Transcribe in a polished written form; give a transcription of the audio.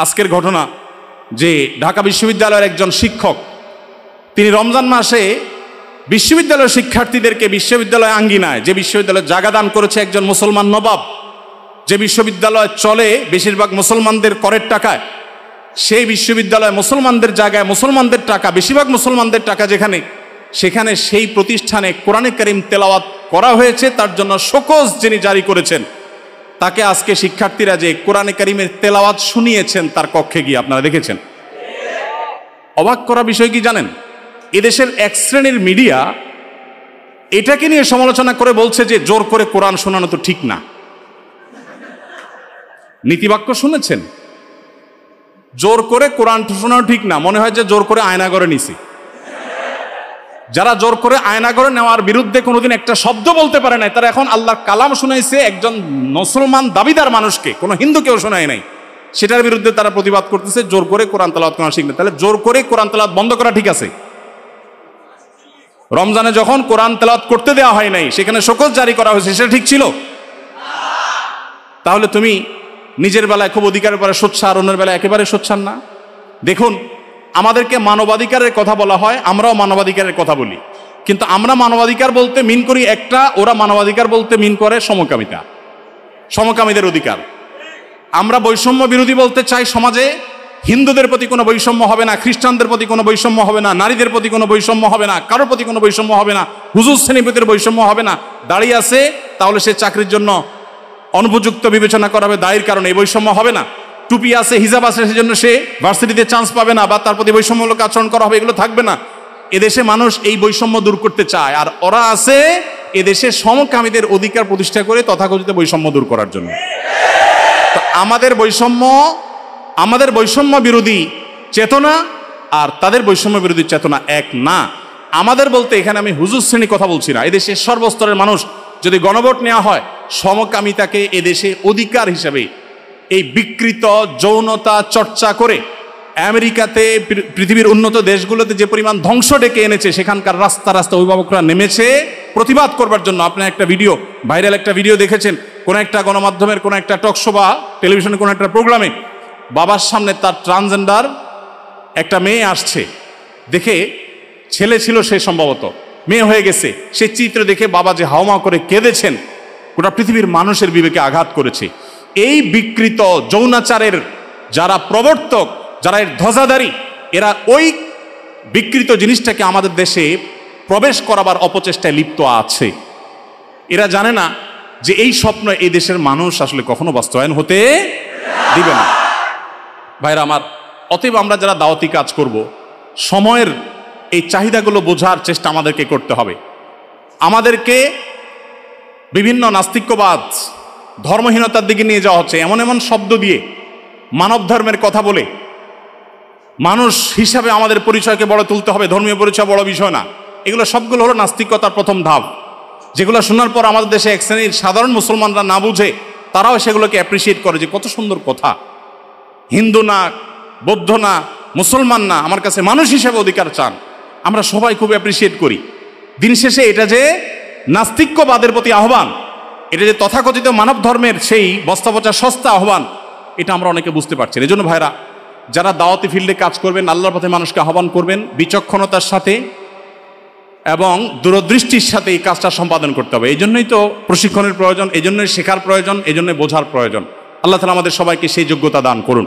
আজকের ঘটনা যে ঢাকা বিশ্ববিদ্যালয়ের একজন শিক্ষক তিনি রমজান মাসে বিশ্ববিদ্যালয়ের শিক্ষার্থীদেরকে বিশ্ববিদ্যালয় আঙ্গিনায়, যে বিশ্ববিদ্যালয়ে জায়গা দান করেছে একজন মুসলমান নবাব, যে বিশ্ববিদ্যালয় চলে বেশিরভাগ মুসলমানদের করের টাকায়, সেই বিশ্ববিদ্যালয় মুসলমানদের জায়গায় মুসলমানদের টাকা, বেশিরভাগ মুসলমানদের টাকা যেখানে, সেখানে সেই প্রতিষ্ঠানে কোরআনে কারীম তেলাওয়াত করা হয়েছে। তার জন্য শোকজ যিনি জারি করেছেন, তাকে আজকে শিক্ষার্থীরা যে কোরআনে কারীমের তেলাওয়াত শুনিয়েছেন তার কক্ষে গিয়ে আপনারা দেখেছেন। অবাক করা বিষয় কি জানেন, এদেশের এক শ্রেণীর মিডিয়া এটাকে নিয়ে সমালোচনা করে বলছে যে জোর করে কোরআন শোনানো তো ঠিক না। নীতিবাক্য শুনেছেন? জোর করে কোরআন শোনানো ঠিক না, মনে হয় যে জোর করে আয়নাগরে নিছি। যারা জোর করে আয়নাগরে নেওয়ার বিরুদ্ধে কোনোদিন একটা শব্দ বলতে পারে নাই, তারা এখন আল্লাহর কালাম শুনাইছে একজন মুসলমান দাবিদার মানুষকে, কোনো হিন্দুকেও শোনায় নাই, সেটার বিরুদ্ধে তারা প্রতিবাদ করতেছে জোর করে কোরআন তেলাওয়াত করা শিখবে। তাহলে জোর করে কোরআন তেলাওয়াত বন্ধ করা ঠিক আছে? রমজানে যখন কোরআন তেলাওয়াত করতে দেওয়া হয় নাই, সেখানে শোকজ জারি করা হয়েছে, সেটা ঠিক ছিল? তাহলে তুমি নিজের বেলায় খুব অধিকারের পরে সোচ্চার, অন্যের বেলায় একেবারে সোচ্চার না। দেখুন, আমাদেরকে মানবাধিকারের কথা বলা হয়, আমরাও মানবাধিকারের কথা বলি, কিন্তু আমরা মানবাধিকার বলতে মিন করি একটা, ওরা মানবাধিকার বলতে মিন করে সমকামিতা, সমকামীদের অধিকার। আমরা বৈষম্য বিরোধী বলতে চাই, সমাজে হিন্দুদের প্রতি কোনো বৈষম্য হবে না, খ্রিস্টানদের প্রতি কোনো বৈষম্য হবে না, নারীদের প্রতি কোনো বৈষম্য হবে না, কারোর প্রতি কোনো বৈষম্য হবে না, হুজুর শ্রেণীপতির বৈষম্য হবে না। দাঁড়িয়ে আছে তাহলে সে চাকরির জন্য অনুপযুক্ত বিবেচনা করা হবে, দায়ের কারণে এই বৈষম্য হবে না। টুপি আছে, হিজাব আছে, সেজন্য সে ভার্সিটিতে চান্স পাবে না বা তার প্রতি বৈষম্যমূলক আচরণ করা হবে, এগুলো থাকবে না। এদেশে মানুষ এই বৈষম্য দূর করতে চায়, আর ওরা আছে এদেশে সমকামীদের অধিকার প্রতিষ্ঠা করে তথাকথিত বৈষম্য দূর করার জন্য। তো আমাদের বৈষম্য বিরোধী চেতনা আর তাদের বৈষম্য বিরোধী চেতনা এক না। আমাদের বলতে এখানে আমি হুজুর শ্রেণী কথা বলছি না, এদেশে সর্বস্তরের মানুষ যদি গণভোট নেওয়া হয়, সমকামিতাকে এদেশে অধিকার হিসাবে এই বিকৃত যৌনতা চর্চা করে আমেরিকাতে, পৃথিবীর উন্নত দেশগুলোতে যে পরিমাণ ধ্বংস ডেকে এনেছে, সেখানকার রাস্তা রাস্তা অভিভাবকরা নেমেছে প্রতিবাদ করবার জন্য। আপনার একটা ভিডিও, ভাইরাল একটা ভিডিও দেখেছেন, কোনো একটা গণমাধ্যমের কোনো একটা টকশো বা টেলিভিশনের কোনো একটা প্রোগ্রামে বাবার সামনে তার ট্রান্সজেন্ডার একটা মেয়ে আসছে, দেখে ছেলে ছিল সে, সম্ভবত মেয়ে হয়ে গেছে, সে চিত্র দেখে বাবা যে হাওমাও করে কেঁদেছেন, গোটা পৃথিবীর মানুষের বিবেকে আঘাত করেছে। এই বিকৃত যৌনাচারের যারা প্রবর্তক, যারা এর ধ্বজাধারী, এরা ওই বিকৃত জিনিসটাকে আমাদের দেশে প্রবেশ করাবার অপচেষ্টায় লিপ্ত আছে। এরা জানে না যে এই স্বপ্ন এই দেশের মানুষ আসলে কখনো বাস্তবায়ন হতে দিবে না। ভাইরা আমার, অতএব আমরা যারা দাওয়াতি কাজ করব, সময়ের এই চাহিদাগুলো বোঝার চেষ্টা আমাদেরকে করতে হবে। আমাদেরকে বিভিন্ন নাস্তিক্যবাদ, ধর্মহীনতার দিকে নিয়ে যাওয়া হচ্ছে, এমন এমন শব্দ দিয়ে, মানব ধর্মের কথা বলে মানুষ হিসাবে আমাদের পরিচয়কে বড় তুলতে হবে, ধর্মীয় পরিচয় বড় বিষয় না। এগুলো সবগুলো হলো নাস্তিকতার প্রথম ধাপ, যেগুলো শোনার পর আমাদের দেশে এক শ্রেণীর সাধারণ মুসলমানরা না বুঝে তারাও সেগুলোকে অ্যাপ্রিসিয়েট করে যে কত সুন্দর কথা, হিন্দু না, বৌদ্ধ না, মুসলমান না, আমার কাছে মানুষ হিসাবে অধিকার চান। আমরা সবাই খুব অ্যাপ্রিসিয়েট করি। দিন শেষে এটা যে নাস্তিক্যবাদের প্রতি আহ্বান, এটা যে তথাকথিত মানব ধর্মের সেই বস্তাপচা সস্তা আহ্বান, এটা আমরা অনেকে বুঝতে পারছি। এই জন্য ভাইরা, যারা দাওয়াতি ফিল্ডে কাজ করবেন, আল্লাহর পথে মানুষকে আহ্বান করবেন, বিচক্ষণতার সাথে এবং দূরদৃষ্টির সাথে এই কাজটা সম্পাদন করতে হবে। এই জন্যই তো প্রশিক্ষণের প্রয়োজন, এই জন্যই শেখার প্রয়োজন, এই জন্যই বোঝার প্রয়োজন। আল্লাহ তাআলা আমাদের সবাইকে সেই যোগ্যতা দান করুন।